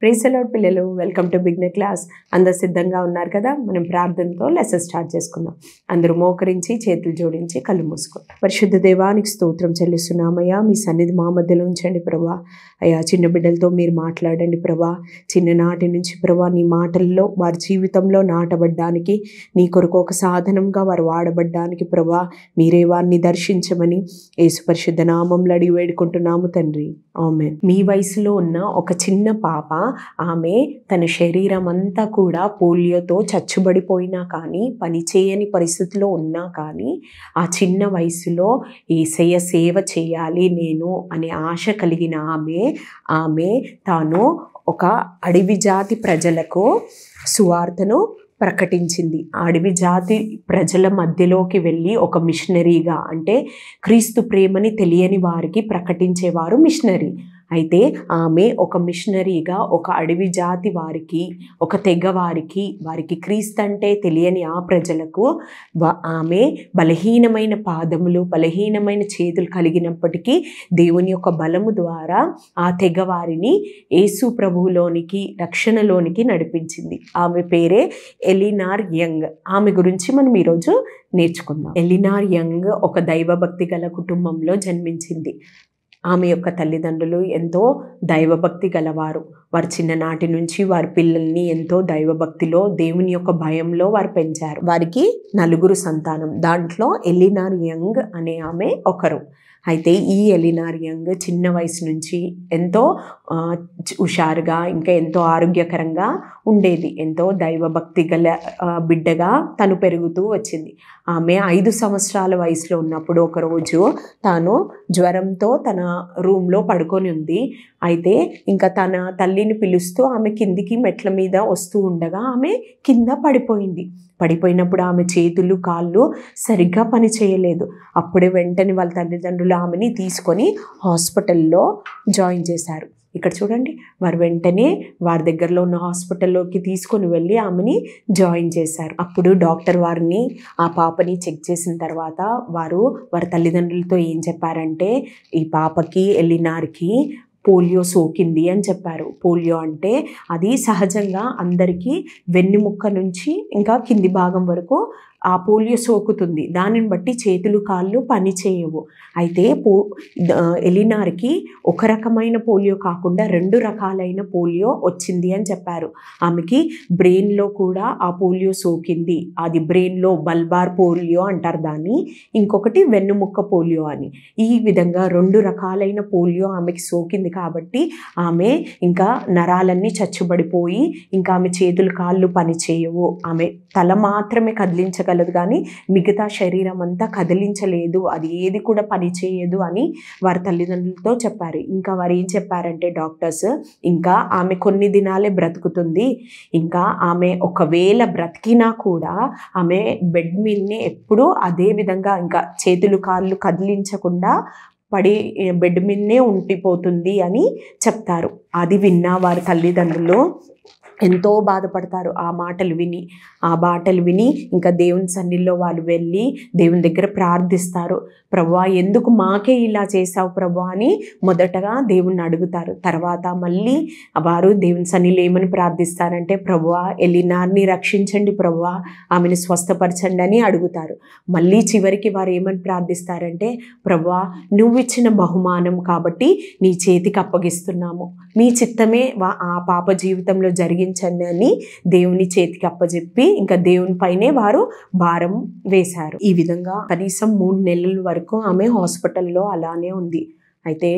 Praise the lord పిల్లలు, welcome to beginner class. అందరు సిద్ధంగా ఉన్నారు కదా? మనం ప్రార్థనతో లెసన్ స్టార్ట్ చేసుకుందాం. అందరూ మోకరించి చేతులు జోడించి కళ్ళు మూసుకోండి. పరిశుద్ధ దేవానికి స్తోత్రం చెల్లిస్తున్నామయ్యా. మీ సన్నిధి మా మధ్యలో ఉంచండి ప్రభా. అయ్యా, చిన్న బిడ్డలతో మీరు మాట్లాడండి ప్రభా. చిన్ననాటి నుంచి ప్రభా నీ మాటల్లో వారి జీవితంలో నాటబడ్డానికి, నీ కొరకు ఒక సాధనంగా వారు వాడబడ్డానికి ప్రభా మీరే వారిని దర్శించమని యేసు పరిశుద్ధ నామంలో అడిగి వేడుకుంటున్నాము తండ్రి, ఆమేన్. మీ వయసులో ఉన్న ఒక చిన్న పాప, ఆమె తన శరీరం అంతా కూడా పోలియోతో చచ్చుబడిపోయినా కానీ, పనిచేయని పరిస్థితిలో ఉన్నా కానీ, ఆ చిన్న వయసులో యేసయ్య సేవ చేయాలి నేను అనే ఆశ కలిగిన ఆమె తాను ఒక అడవి జాతి ప్రజలకు సువార్తను ప్రకటించింది. ఆ అడవి జాతి ప్రజల మధ్యలోకి వెళ్ళి ఒక మిషనరీగా, అంటే క్రీస్తు ప్రేమని తెలియని వారికి ప్రకటించేవారు మిషనరీ. అయితే ఆమె ఒక మిషనరీగా ఒక అడవి జాతి వారికి, ఒక తెగ వారికి క్రీస్తు అంటే తెలియని ఆ ప్రజలకు ఆమె బలహీనమైన పాదములు, బలహీనమైన చేతులు కలిగినప్పటికీ దేవుని యొక్క బలము ద్వారా ఆ తెగ వారిని యేసు ప్రభువులోనికి, రక్షణలోనికి నడిపించింది. ఆమె పేరే ఎలినార్ యంగ్. ఆమె గురించి మనం ఈరోజు నేర్చుకుందాం. ఎలినార్ యంగ్ ఒక దైవభక్తి గల కుటుంబంలో జన్మించింది. ఆమె యొక్క తల్లిదండ్రులు ఎంతో దైవభక్తి గలవారు. వారు చిన్ననాటి నుంచి వారి పిల్లల్ని ఎంతో దైవభక్తిలో, దేవుని యొక్క భయంలో వారు పెంచారు. వారికి 4 సంతానం. దాంట్లో ఎలినార్ యంగ్ అనే ఆమె ఒకరు. అయితే ఈ ఎలినార్ యంగ్ చిన్న వయసు నుంచి ఎంతో హుషారుగా, ఇంకా ఎంతో ఆరోగ్యకరంగా ఉండేది. ఎంతో దైవభక్తి గల బిడ్డగా తను పెరుగుతూ వచ్చింది. ఆమె 5 సంవత్సరాల వయసులో ఉన్నప్పుడు ఒకరోజు తాను జ్వరంతో తన రూమ్లో పడుకొని ఉంది. అయితే ఇంకా తన తల్లిని పిలుస్తూ ఆమె కిందికి మెట్ల మీద వస్తూ ఉండగా ఆమె కింద పడిపోయినప్పుడు ఆమె చేతులు కాళ్ళు సరిగ్గా పని చేయలేదు. అప్పుడే వెంటనే వాళ్ళ తల్లిదండ్రులు ఆమెని తీసుకొని హాస్పిటల్లో జాయిన్ చేశారు. ఇక్కడ చూడండి, వారు వెంటనే వారి దగ్గరలో ఉన్న హాస్పిటల్లోకి తీసుకొని వెళ్ళి ఆమెని జాయిన్ చేశారు. అప్పుడు డాక్టర్ వారిని, ఆ పాపని చెక్ చేసిన తర్వాత వారి తల్లిదండ్రులతో ఏం చెప్పారంటే, ఈ పాపకి, ఎలినార్కి పోలియో సోకింది అని చెప్పారు. పోలియో అంటే అది సహజంగా అందరికీ వెన్నుముక్క నుంచి ఇంకా కింది భాగం వరకు ఆ పోలియో సోకుతుంది. దానిని బట్టి చేతులు కాళ్ళు పని చేయవు. అయితే ఎలినార్కి ఒక రకమైన పోలియో కాకుండా 2 రకాలైన పోలియో వచ్చింది అని చెప్పారు. ఆమెకి బ్రెయిన్లో కూడా ఆ పోలియో సోకింది. అది బ్రెయిన్లో బల్బార్ పోలియో అంటారు దాన్ని, ఇంకొకటి వెన్నుముక్క పోలియో అని. ఈ విధంగా 2 రకాలైన పోలియో ఆమెకి సోకింది కాబట్టి ఆమె ఇంకా నరాలన్నీ చచ్చుబడిపోయి, ఇంకా ఆమె చేతులు కాళ్ళు పని చేయవు. ఆమె తల మాత్రమే కదిలించగలదు కానీ మిగతా శరీరం అంతా కదిలించలేదు, అది ఏది కూడా పని చేయదు అని వారి తల్లిదండ్రులతో చెప్పారు. ఇంకా వారు ఏం చెప్పారంటే డాక్టర్స్, ఇంకా ఆమె కొన్ని దినాలే బ్రతుకుతుంది, ఇంకా ఆమె ఒకవేళ బ్రతికినా కూడా ఆమె బెడ్ మీదనే ఎప్పుడూ అదే విధంగా ఇంకా చేతులు కాళ్ళు కదిలించకుండా బెడ్ మీదనే ఉండిపోతుంది అని చెప్తారు. అది విన్న వారి తల్లిదండ్రులు ఎంతో బాధపడతారు. ఆ మాటలు విని ఇంకా దేవుని సన్నిధిలో వాళ్ళు వెళ్ళి దేవుని దగ్గర ప్రార్థిస్తారు. ప్రభువా, ఎందుకు మాకే ఇలా చేసావు ప్రభువా అని మొదటగా దేవుణ్ణి అడుగుతారు. తర్వాత మళ్ళీ వారు దేవుని సన్నిధిలో ఏమని ప్రార్థిస్తారంటే, ప్రభువా ఎలినార్ని రక్షించండి ప్రభువా, ఆమెను స్వస్థపరచండి అని అడుగుతారు. మళ్ళీ చివరికి వారు ఏమని ప్రార్థిస్తారంటే, ప్రభువా నువ్వు ఇచ్చిన బహుమానం కాబట్టి నీ చేతికి అప్పగిస్తున్నాము, మీ చిత్తమే ఆ పాప జీవితంలో జరిగించండి అని దేవుని చేతికి అప్పచెప్పి ఇంకా దేవుని పైనే వారు భారం వేశారు. ఈ విధంగా కనీసం 3 నెలల వరకు ఆమె హాస్పిటల్లో అలానే ఉంది. అయితే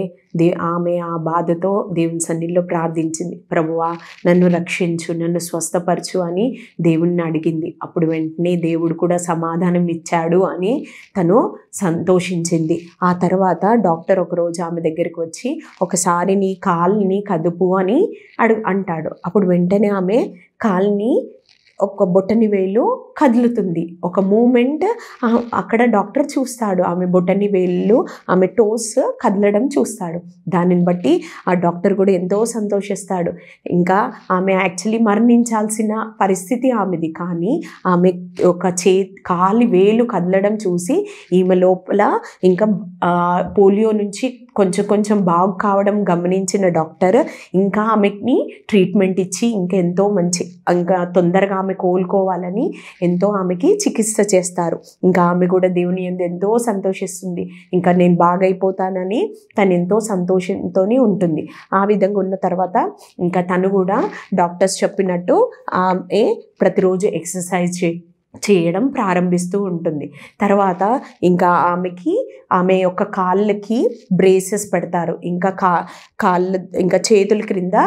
ఆమె ఆ బాధతో దేవుని సన్నిధిలో ప్రార్థించింది. ప్రభువా నన్ను రక్షించు, నన్ను స్వస్థపరచు అని దేవుణ్ణి అడిగింది. అప్పుడు వెంటనే దేవుడు కూడా సమాధానం ఇచ్చాడు అని తను సంతోషించింది. ఆ తర్వాత డాక్టర్ ఒకరోజు ఆమె దగ్గరికి వచ్చి, ఒకసారి నీ కాల్ని కదుపు అని అంటాడు. అప్పుడు వెంటనే ఆమె కాల్ని ఒక బొటని వేలు కదులుతుంది. ఒక మూమెంట్ అక్కడ డాక్టర్ చూస్తాడు. ఆమె బొటని వేళ్ళు, ఆమె టోస్ కదలడం చూస్తాడు. దానిని బట్టి ఆ డాక్టర్ కూడా ఎంతో సంతోషిస్తాడు. ఇంకా ఆమె యాక్చువల్లీ మరణించాల్సిన పరిస్థితి ఆమెది, కానీ ఆమె ఒక కాలి వేలు కదలడం చూసి ఈమె లోపల ఇంకా పోలియో నుంచి కొంచెం కొంచెం బాగు కావడం గమనించిన డాక్టర్ ఇంకా ఆమెని ట్రీట్మెంట్ ఇచ్చి ఇంకా తొందరగా ఆమె కోలుకోవాలని ఎంతో ఆమెకి చికిత్స చేస్తారు. ఇంకా ఆమె కూడా దేవుని యందు ఎంతో సంతోషిస్తుంది. ఇంకా నేను బాగైపోతానని తను ఎంతో సంతోషంతో ఉంటుంది. ఆ విధంగా ఉన్న తర్వాత ఇంకా తను కూడా డాక్టర్స్ చెప్పినట్టు ఆమె ప్రతిరోజు ఎక్సర్సైజ్ చేయడం ప్రారంభిస్తూ ఉంటుంది. తర్వాత ఇంకా ఆమె యొక్క కాళ్ళకి బ్రేసెస్ పెడతారు. ఇంకా కాళ్ళ ఇంకా చేతుల క్రింద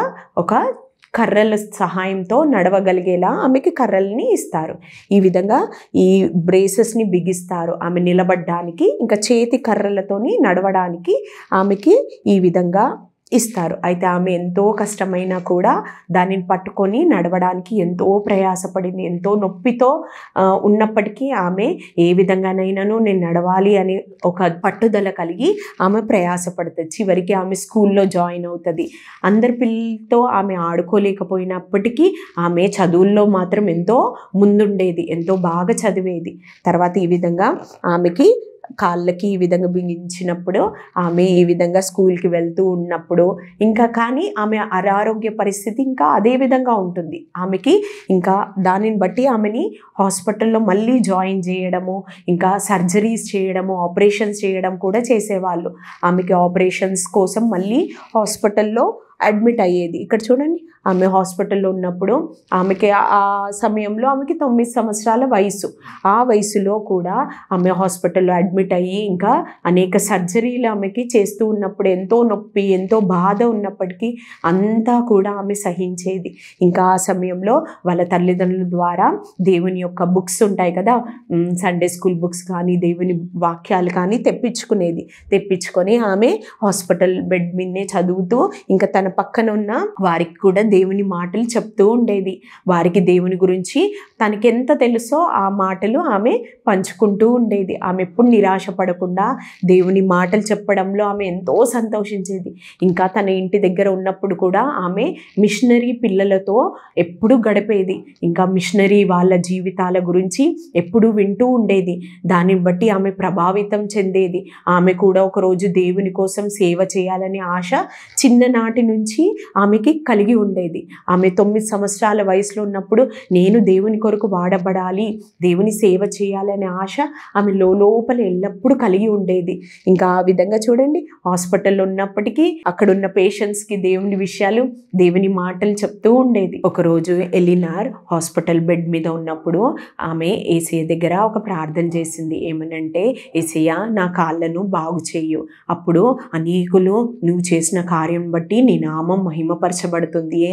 ఒక కర్రల సహాయంతో నడవగలిగేలా ఆమెకి కర్రల్ని ఇస్తారు. ఈ విధంగా ఈ బ్రేసెస్ని బిగిస్తారు ఆమె నిలబడడానికి, ఇంకా చేతి కర్రలతోని నడవడానికి ఆమెకి ఈ విధంగా ఇస్తారు. అయితే ఆమె ఎంతో కష్టమైనా కూడా దానిని పట్టుకొని నడవడానికి ఎంతో ప్రయాసపడింది. ఎంతో నొప్పితో ఉన్నప్పటికీ ఆమె ఏ విధంగానైనాను నేను నడవాలి అని ఒక పట్టుదల కలిగి ఆమె ప్రయాసపడుతుంది. చివరికి ఆమె స్కూల్లో జాయిన్ అవుతుంది. అందరి పిల్లలతో ఆమె ఆడుకోలేకపోయినప్పటికీ ఆమె చదువుల్లో మాత్రం ఎంతో ముందుండేది, ఎంతో బాగా చదివేది. తర్వాత ఈ విధంగా ఆమెకి కాళ్ళకి ఈ విధంగా బిగించినప్పుడు ఆమె ఈ విధంగా స్కూల్కి వెళ్తూ ఉన్నప్పుడు ఇంకా కానీ ఆమె అనారోగ్య పరిస్థితి ఇంకా అదే విధంగా ఉంటుంది. ఆమెకి ఇంకా దానిని బట్టి ఆమెని హాస్పిటల్లో మళ్ళీ జాయిన్ చేయడము, ఇంకా సర్జరీస్ చేయడము, ఆపరేషన్స్ చేయడం కూడా చేసేవాళ్ళు. ఆమెకి ఆపరేషన్స్ కోసం మళ్ళీ హాస్పిటల్లో అడ్మిట్ అయ్యేది. ఇక్కడ చూడండి, ఆమె హాస్పిటల్లో ఉన్నప్పుడు ఆమెకి ఆ సమయంలో ఆమెకి 9 సంవత్సరాల వయసు. ఆ వయసులో కూడా ఆమె హాస్పిటల్లో అడ్మిట్ అయ్యి ఇంకా అనేక సర్జరీలు ఆమెకి చేస్తూ ఉన్నప్పుడు ఎంతో నొప్పి, ఎంతో బాధ ఉన్నప్పటికీ అంతా కూడా ఆమె సహించేది. ఇంకా ఆ సమయంలో వాళ్ళ తల్లిదండ్రుల ద్వారా దేవుని యొక్క బుక్స్ ఉంటాయి కదా, సండే స్కూల్ బుక్స్ కానీ దేవుని వాక్యాలు కానీ తెప్పించుకొని ఆమె హాస్పిటల్ బెడ్ మీదనే చదువుతూ ఇంకా తన పక్కన ఉన్న వారికి కూడా దేవుని మాటలు చెప్తూ ఉండేది. వారికి దేవుని గురించి తనకెంత తెలుసో ఆ మాటలు ఆమె పంచుకుంటూ ఉండేది. ఆమె ఎప్పుడు నిరాశపడకుండా దేవుని మాటలు చెప్పడంలో ఆమె ఎంతో సంతోషించేది. ఇంకా తన ఇంటి దగ్గర ఉన్నప్పుడు కూడా ఆమె మిషనరీ పిల్లలతో ఎప్పుడు గడిపేది. ఇంకా మిషనరీ వాళ్ళ జీవితాల గురించి ఎప్పుడు వింటూ ఉండేది. దాన్ని బట్టి ఆమె ప్రభావితం చెందేది. ఆమె కూడా ఒకరోజు దేవుని కోసం సేవ చేయాలనే ఆశ చిన్ననాటి నుంచి ఆమెకి కలిగి ఉండేది. ఆమె 9 సంవత్సరాల వయసులో ఉన్నప్పుడు నేను దేవుని కొరకు వాడబడాలి, దేవుని సేవ చేయాలనే ఆశ ఆమె లోపల ఎల్లప్పుడూ కలిగి ఉండేది. ఇంకా ఆ విధంగా చూడండి, హాస్పిటల్లో ఉన్నప్పటికీ అక్కడున్న పేషెంట్స్కి దేవుని విషయాలు, దేవుని మాటలు చెప్తూ ఉండేది. ఒకరోజు ఎలినార్ హాస్పిటల్ బెడ్ మీద ఉన్నప్పుడు ఆమె యేసయ్య దగ్గర ఒక ప్రార్థన చేసింది. ఏమనంటే, యేసయ్య నా కాళ్ళను బాగు చేయు, అప్పుడు అనేకులు నువ్వు చేసిన కార్యం బట్టి నీ నామం మహిమపరచబడుతుంది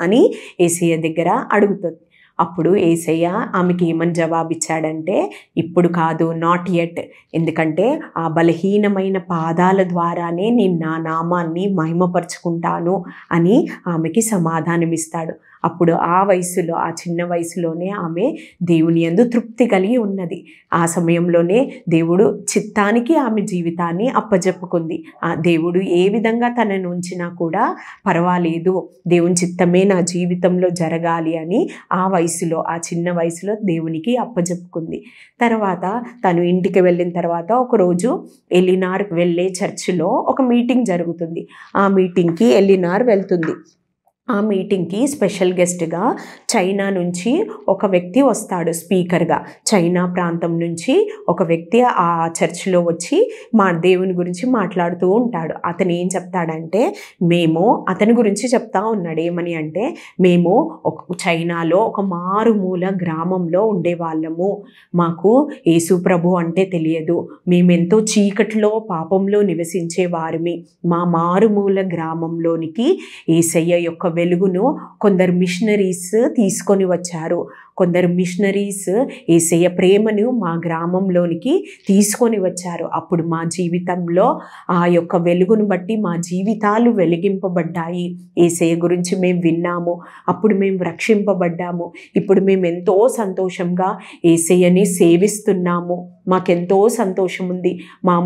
అని యేసయ్య దగ్గర అడుగుతుంది. అప్పుడు యేసయ్య ఆమెకి ఏమని జవాబిచ్చాడంటే, ఇప్పుడు కాదు, నాట్ యెట్, ఎందుకంటే ఆ బలహీనమైన పాదాల ద్వారానే నేను నా నామాన్ని మహిమపరుచుకుంటాను అని ఆమెకి సమాధానమిస్తాడు. అప్పుడు ఆ వయసులో, ఆ చిన్న వయసులోనే ఆమె దేవుని యందు తృప్తి కలిగి ఉన్నది. ఆ సమయంలోనే దేవుడు చిత్తానికి ఆమె జీవితాన్ని అప్పజెప్పుకుంది. ఆ దేవుడు ఏ విధంగా తనను ఉంచినా కూడా పర్వాలేదు, దేవుని చిత్తమే నా జీవితంలో జరగాలి అని ఆ వయసులో, ఆ చిన్న వయసులో దేవునికి అప్పజెప్పుకుంది. తర్వాత తను ఇంటికి వెళ్ళిన తర్వాత ఒకరోజు ఎలినార్ వెళ్ళే చర్చిలో ఒక మీటింగ్ జరుగుతుంది. ఆ మీటింగ్కి ఎలినార్ వెళ్తుంది. ఆ మీటింగ్కి స్పెషల్ గెస్ట్గా చైనా నుంచి ఒక వ్యక్తి వస్తాడు స్పీకర్గా. చైనా ప్రాంతం నుంచి ఒక వ్యక్తి ఆ చర్చిలో వచ్చి మా దేవుని గురించి మాట్లాడుతూ ఉంటాడు. అతను ఏం చెప్తాడంటే, అతని గురించి చెప్తా ఉన్నాడు. ఏమని అంటే, మేము చైనాలో ఒక మారుమూల గ్రామంలో ఉండేవాళ్ళము, మాకు యేసు ప్రభు అంటే తెలియదు, మేమెంతో చీకటిలో పాపంలో నివసించే వారిమి. మా మారుమూల గ్రామంలోనికి యేసయ్య యొక్క వెలుగును కొందరు మిషనరీస్ తీసుకొని వచ్చారు. కొందరు మిషనరీస్ యేసయ్య ప్రేమను మా గ్రామంలోనికి తీసుకొని వచ్చారు. అప్పుడు మా జీవితంలో ఆ యొక్క వెలుగును బట్టి మా జీవితాలు వెలిగింపబడ్డాయి. యేసయ్య గురించి మేము విన్నాము, అప్పుడు మేము రక్షింపబడ్డాము. ఇప్పుడు మేము ఎంతో సంతోషంగా యేసయ్యని సేవిస్తున్నాము, మాకెంతో సంతోషం ఉంది. మా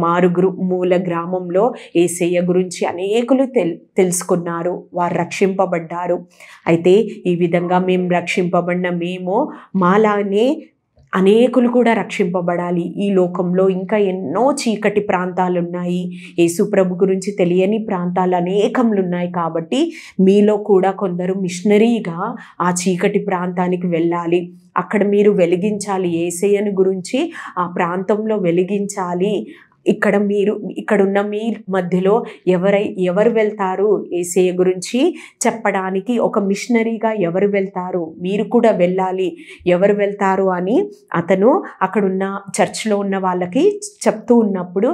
మూల గ్రామంలో యేసయ్య గురించి అనేకులు తెలుసుకున్నారు, వారు రక్షింపబడ్డారు. అయితే ఈ విధంగా మేము రక్షింపబడిన మేము మాలానే అనేకులు కూడా రక్షింపబడాలి. ఈ లోకంలో ఇంకా ఎన్నో చీకటి ప్రాంతాలు ఉన్నాయి, యేసు ప్రభు గురించి తెలియని ప్రాంతాలు అనేకములు ఉన్నాయి. కాబట్టి మీలో కూడా కొందరు మిషనరీగా ఆ చీకటి ప్రాంతానికి వెళ్ళాలి. అక్కడ మీరు వెలిగించాలి, యేసయ్యను గురించి ఆ ప్రాంతంలో వెలిగించాలి. ఇక్కడున్న మీ మధ్యలో ఎవరు వెళ్తారు యేసయ్య గురించి చెప్పడానికి? ఒక మిషనరీగా ఎవరు వెళ్తారు? మీరు కూడా వెళ్ళాలి. ఎవరు వెళ్తారు అని అతను అక్కడున్న చర్చ్లో ఉన్న వాళ్ళకి చెప్తూ ఉన్నప్పుడు,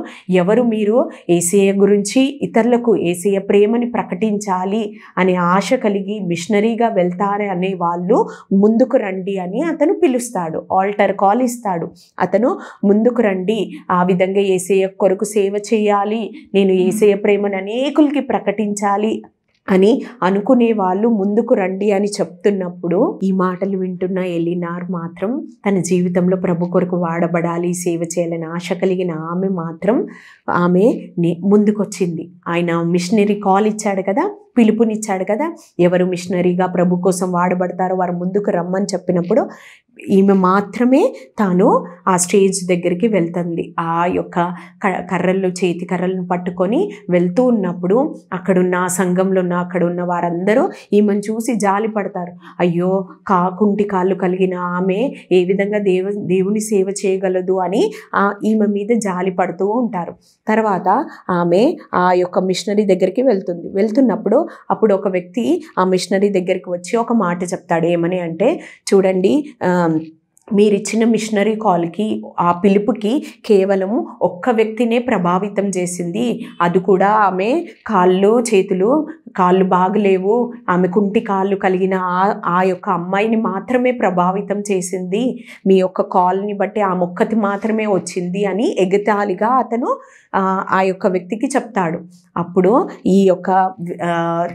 మీరు యేసయ్య గురించి ఇతరులకు యేసయ్య ప్రేమని ప్రకటించాలి అనే ఆశ కలిగి మిషనరీగా వెళ్తారే అనే వాళ్ళు ముందుకు రండి అని అతను పిలుస్తాడు. ఆల్టర్ కాల్ ఇస్తాడు. అతను ముందుకు రండి, ఆ విధంగా యేసయ్య కొరకు సేవ చేయాలి, నేను యేసయ్య ప్రేమను అనేకులకి ప్రకటించాలి అని అనుకునే వాళ్ళు ముందుకు రండి అని చెప్తున్నప్పుడు, ఈ మాటలు వింటున్న ఎలినార్ మాత్రం తన జీవితంలో ప్రభు కొరకు వాడబడాలి, సేవ చేయాలని ఆశ కలిగిన ఆమె ముందుకొచ్చింది. ఆయన మిషనరీ కాల్ ఇచ్చాడు కదా, పిలుపునిచ్చాడు కదా, ఎవరు మిషనరీగా ప్రభు కోసం వాడబడతారో వారు ముందుకు రమ్మని చెప్పినప్పుడు ఈమె మాత్రమే తాను ఆ స్టేజ్ దగ్గరికి వెళ్తుంది. ఆ యొక్క చేతి కర్రలను పట్టుకొని వెళ్తూ ఉన్నప్పుడు అక్కడున్న సంఘంలో అక్కడున్న వారందరూ ఈమెను చూసి జాలి పడతారు. అయ్యో, కుంటి కాళ్ళు కలిగిన ఆమె ఏ విధంగా దేవుని సేవ చేయగలదు అని ఈమె మీద జాలి పడుతూ ఉంటారు. తర్వాత ఆమె ఆ యొక్క మిషనరీ దగ్గరికి వెళ్తున్నప్పుడు అప్పుడు ఒక వ్యక్తి ఆ మిషనరీ దగ్గరికి వచ్చి ఒక మాట చెప్తాడు. ఏమని అంటే, చూడండి, మీరిచ్చిన మిషనరీ కాల్కి, ఆ పిలుపుకి కేవలం ఒక్క వ్యక్తినే ప్రభావితం చేసింది. అది కూడా ఆమె కాళ్ళు బాగలేవు, ఆమె కుంటి కాళ్ళు కలిగిన ఆ యొక్క అమ్మాయిని మాత్రమే ప్రభావితం చేసింది. మీ యొక్క కాల్ని బట్టి ఆమె ఒక్కటి మాత్రమే వచ్చింది అని ఎగతాళిగా అతను ఆ యొక్క వ్యక్తికి చెప్తాడు. అప్పుడు ఈ యొక్క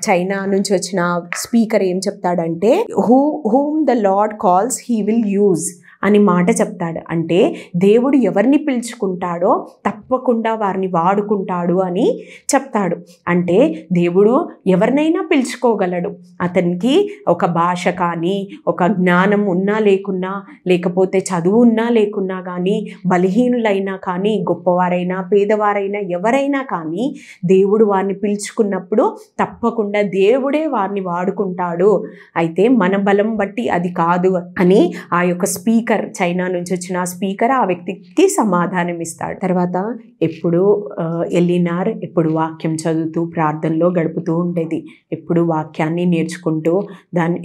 చైనా నుంచి వచ్చిన స్పీకర్ ఏం చెప్తాడంటే, whom the Lord calls he will use అని మాట చెప్తాడు. అంటే దేవుడు ఎవరిని పిలుచుకుంటాడో తప్పకుండా వారిని వాడుకుంటాడు అని చెప్తాడు. అంటే దేవుడు ఎవరినైనా పిలుచుకోగలడు. అతనికి ఒక భాష కానీ, ఒక జ్ఞానం ఉన్నా లేకున్నా, లేకపోతే చదువు ఉన్నా లేకున్నా కానీ, బలహీనులైనా కానీ, గొప్పవారైనా పేదవారైనా ఎవరైనా కానీ దేవుడు వారిని పిలుచుకున్నప్పుడు తప్పకుండా దేవుడే వారిని వాడుకుంటాడు. అయితే మన బలం బట్టి అది కాదు అని ఆ యొక్క చైనా నుంచి వచ్చిన స్పీకర్ ఆ వ్యక్తికి సమాధానం ఇస్తాడు. తర్వాత ఎలినార్ ఎప్పుడు వాక్యం చదువుతూ ప్రార్థనలో గడుపుతూ ఉండేది. ఎప్పుడు వాక్యాన్ని నేర్చుకుంటూ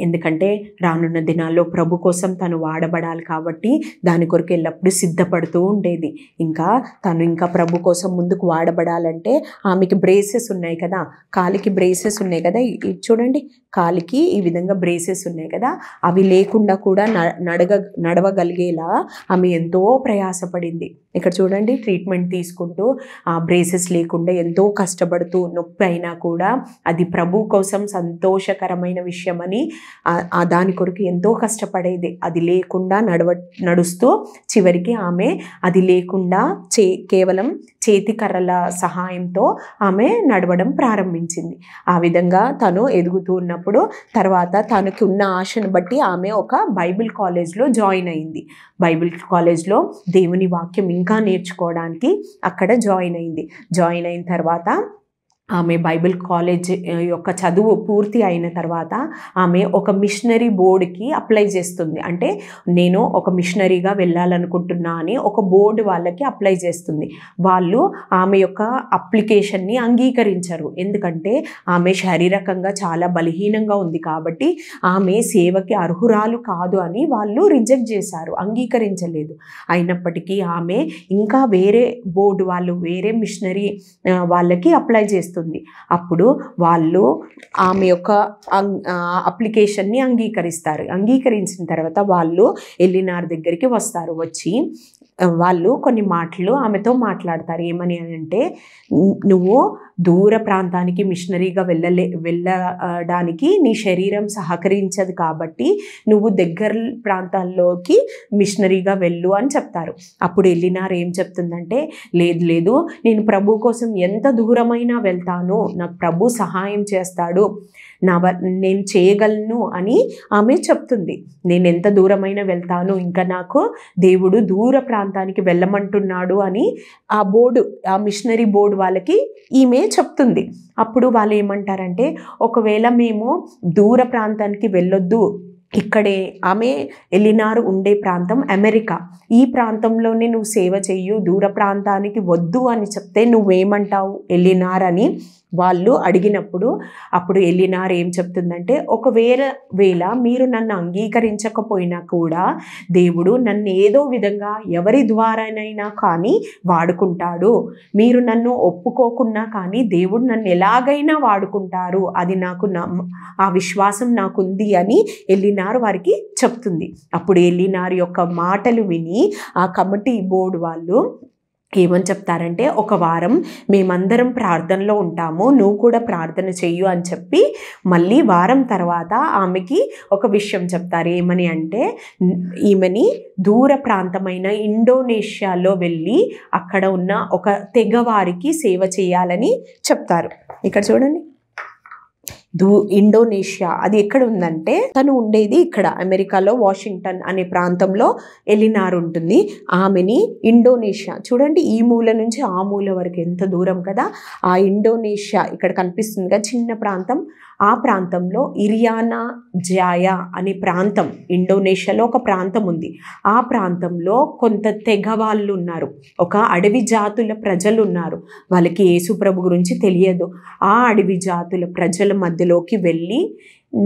ఎందుకంటే రానున్న దినాల్లో ప్రభు కోసం తను వాడబడాలి కాబట్టి దాని కొరకు ఎల్లప్పుడూ సిద్ధపడుతూ ఉండేది. తను ప్రభు కోసం ముందుకు వాడబడాలంటే ఆమెకి బ్రేసెస్ ఉన్నాయి కదా, కాలికి బ్రేసెస్ ఉన్నాయి కదా, చూడండి, కాలికి ఈ విధంగా బ్రేసెస్ ఉన్నాయి కదా, అవి లేకుండా కూడా నడవగలిగేలా ఆమె ఎంతో ప్రయాసపడింది. ఇక్కడ చూడండి, ట్రీట్మెంట్ తీసుకుంటూ ఆ బ్రేసెస్ లేకుండా ఎంతో కష్టపడుతూ, నొప్పి అయినా కూడా అది ప్రభు కోసం సంతోషకరమైన విషయం అని దాని కొరకు ఎంతో కష్టపడేది. అది లేకుండా నడుస్తూ చివరికి ఆమె అది లేకుండా కేవలం చేతి కర్రల సహాయంతో ఆమె నడవడం ప్రారంభించింది. ఆ విధంగా తను ఎదుగుతూ ఉన్నప్పుడు తర్వాత తనకి ఉన్న ఆశను బట్టి ఆమె ఒక బైబిల్ కాలేజ్లో జాయిన్ అయింది. బైబిల్ కాలేజ్లో దేవుని వాక్యం ఇంకా నేర్చుకోవడానికి అక్కడ జాయిన్ అయింది. జాయిన్ అయిన తర్వాత ఆమె బైబిల్ కాలేజ్ యొక్క చదువు పూర్తి అయిన తర్వాత ఆమె ఒక మిషనరీ బోర్డుకి అప్లై చేస్తుంది. అంటే నేను ఒక మిషనరీగా వెళ్ళాలనుకుంటున్నా అని ఒక బోర్డు వాళ్ళకి అప్లై చేస్తుంది. వాళ్ళు ఆమె యొక్క అప్లికేషన్ని అంగీకరించరు. ఎందుకంటే ఆమె శారీరకంగా చాలా బలహీనంగా ఉంది కాబట్టి ఆమె సేవకి అర్హురాలు కాదు అని వాళ్ళు రిజెక్ట్ చేశారు, అంగీకరించలేదు. అయినప్పటికీ ఆమె ఇంకా వేరే బోర్డు వాళ్ళు, వేరే మిషనరీ వాళ్ళకి అప్లై చేస్తుంది. అప్పుడు వాళ్ళు ఆమె యొక్క అప్లికేషన్ని అంగీకరిస్తారు. అంగీకరించిన తర్వాత వాళ్ళు ఎలినార్ దగ్గరికి వస్తారు. వచ్చి వాళ్ళు కొన్ని మాటలు ఆమెతో మాట్లాడతారు. ఏమని అంటే, నువ్వు దూర ప్రాంతానికి మిషనరీగా వెళ్ళడానికి నీ శరీరం సహకరించదు కాబట్టి నువ్వు దగ్గర ప్రాంతాల్లోకి మిషనరీగా వెళ్ళు అని చెప్తారు. అప్పుడు ఎలినార్ ఏం చెప్తుందంటే, లేదు, నేను ప్రభు కోసం ఎంత దూరమైనా వెళ్తాను, నాకు ప్రభు సహాయం చేస్తాడు, నేను చేయగలను అని ఆమె చెప్తుంది. నేను ఎంత దూరమైనా వెళ్తాను, ఇంకా నాకు దేవుడు దూర ప్రాంతానికి వెళ్ళమంటున్నాడు అని ఆ మిషనరీ బోర్డు వాళ్ళకి ఈమె చెప్తుంది. అప్పుడు వాళ్ళు ఏమంటారంటే, ఒకవేళ మేము దూర ప్రాంతానికి వెళ్ళొద్దు, ఇక్కడే ఆమె ఎలినార్ ఉండే ప్రాంతం అమెరికా, ఈ ప్రాంతంలోనే నువ్వు సేవ చెయ్యు, దూర ప్రాంతానికి వద్దు అని చెప్తే నువ్వేమంటావు ఎలినార్ అని వాళ్ళు అడిగినప్పుడు, అప్పుడు ఎలినార్ ఏం చెప్తుందంటే, ఒకవేళ మీరు నన్ను అంగీకరించకపోయినా కూడా దేవుడు నన్ను ఏదో విధంగా ఎవరి ద్వారానైనా కానీ వాడుకుంటాడు, మీరు నన్ను ఒప్పుకోకున్నా కానీ దేవుడు నన్ను ఎలాగైనా వాడుకుంటారు, అది నాకు ఆ విశ్వాసం నాకుంది అని ఎలినార్ వారికి చెప్తుంది. అప్పుడు ఎలినార్ యొక్క మాటలు విని ఆ కమిటీ బోర్డు వాళ్ళు ఏమని చెప్తారంటే, ఒక వారం మేమందరం ప్రార్థనలో ఉంటాము, నువ్వు కూడా ప్రార్థన చెయ్యు అని చెప్పి మళ్ళీ వారం తర్వాత ఆమెకి ఒక విషయం చెప్తారు. ఏమని అంటే, ఈమెని దూర ప్రాంతమైన ఇండోనేషియాలో వెళ్ళి అక్కడ ఉన్న ఒక తెగవారికి సేవ చేయాలని చెప్తారు. ఇక్కడ చూడండి, ఇండోనేషియా అది ఎక్కడ ఉందంటే, తను ఉండేది ఇక్కడ అమెరికాలో వాషింగ్టన్ అనే ప్రాంతంలో ఎలినార్ ఉంటుంది. ఆమెని ఇండోనేషియా, చూడండి ఈ మూల నుంచి ఆ మూల వరకు ఎంత దూరం కదా, ఆ ఇండోనేషియా ఇక్కడ కనిపిస్తుంది కదా చిన్న ప్రాంతం, ఆ ప్రాంతంలో ఇరియానా జాయా అనే ప్రాంతం, ఇండోనేషియాలో ఒక ప్రాంతం ఉంది. ఆ ప్రాంతంలో కొంత తెగ వాళ్ళు ఉన్నారు, ఒక అడవి జాతుల ప్రజలు ఉన్నారు. వాళ్ళకి యేసు ప్రభు గురించి తెలియదు. ఆ అడవి జాతుల ప్రజల మధ్యలోకి వెళ్ళి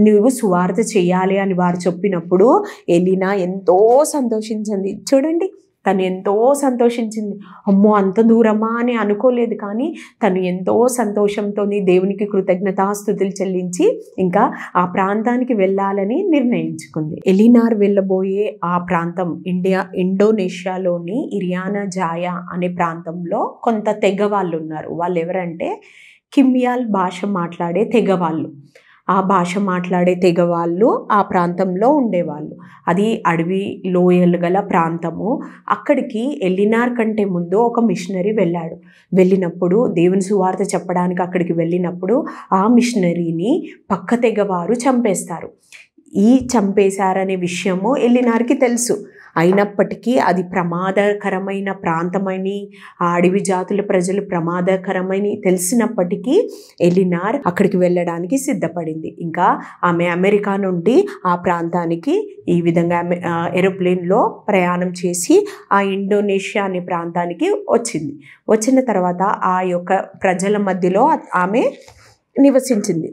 నువ్వు సువార్త చేయాలి అని వారు చెప్పినప్పుడు ఎలినా ఎంతో సంతోషించింది. చూడండి, తను ఎంతో సంతోషించింది. అమ్మో అంత దూరమా అని అనుకోలేదు, కానీ తను ఎంతో సంతోషంతో దేవునికి కృతజ్ఞతాస్తుతులు చెల్లించి ఇంకా ఆ ప్రాంతానికి వెళ్ళాలని నిర్ణయించుకుంది. ఎలినార్ వెళ్ళబోయే ఆ ప్రాంతం ఇండోనేషియాలోని ఇరియానా జాయా అనే ప్రాంతంలో కొంత తెగ వాళ్ళు ఉన్నారు. వాళ్ళు ఎవరంటే కిమ్యాల్ భాష మాట్లాడే తెగ వాళ్ళు. ఆ భాష మాట్లాడే తెగ వాళ్ళు ఆ ప్రాంతంలో ఉండేవాళ్ళు. అది అడవి లోయలు గల ప్రాంతము. అక్కడికి ఎలినార్ కంటే ముందు ఒక మిషనరీ వెళ్ళినప్పుడు దేవుని సువార్త చెప్పడానికి అక్కడికి వెళ్ళినప్పుడు ఆ మిషనరీని పక్క తెగవారు చంపేస్తారు. చంపేశారనే విషయము ఎలినార్కి తెలుసు. అయినప్పటికీ అది ప్రమాదకరమైన ప్రాంతమని, ఆ అడవి జాతుల ప్రజలు ప్రమాదకరమని తెలిసినప్పటికీ ఎలినార్ అక్కడికి వెళ్ళడానికి సిద్ధపడింది. ఇంకా ఆమె అమెరికా నుండి ఆ ప్రాంతానికి ఈ విధంగా ఏరోప్లేన్లో ప్రయాణం చేసి ఆ ఇండోనేషియా అనే ప్రాంతానికి వచ్చిన తర్వాత ఆ యొక్క ప్రజల మధ్యలో ఆమె నివసించింది.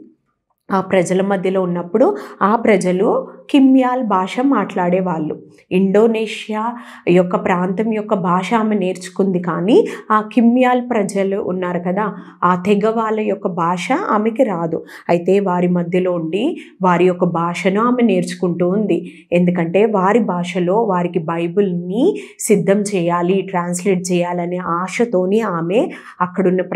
ఆ ప్రజల మధ్యలో ఉన్నప్పుడు ఆ ప్రజలు కిమ్యాల్ భాష మాట్లాడేవాళ్ళు. ఇండోనేషియా యొక్క ప్రాంతం యొక్క భాష ఆమె నేర్చుకుంది, కానీ ఆ కిమ్యాల్ ప్రజలు ఉన్నారు కదా, ఆ తెగ వాళ్ళ యొక్క భాష ఆమెకి రాదు. అయితే వారి మధ్యలో ఉండి వారి యొక్క భాషను ఆమె నేర్చుకుంటూ ఉంది. ఎందుకంటే వారి భాషలో వారికి బైబిల్ని సిద్ధం చేయాలి, ట్రాన్స్లేట్ చేయాలనే ఆశతోని ఆమె అక్కడున్న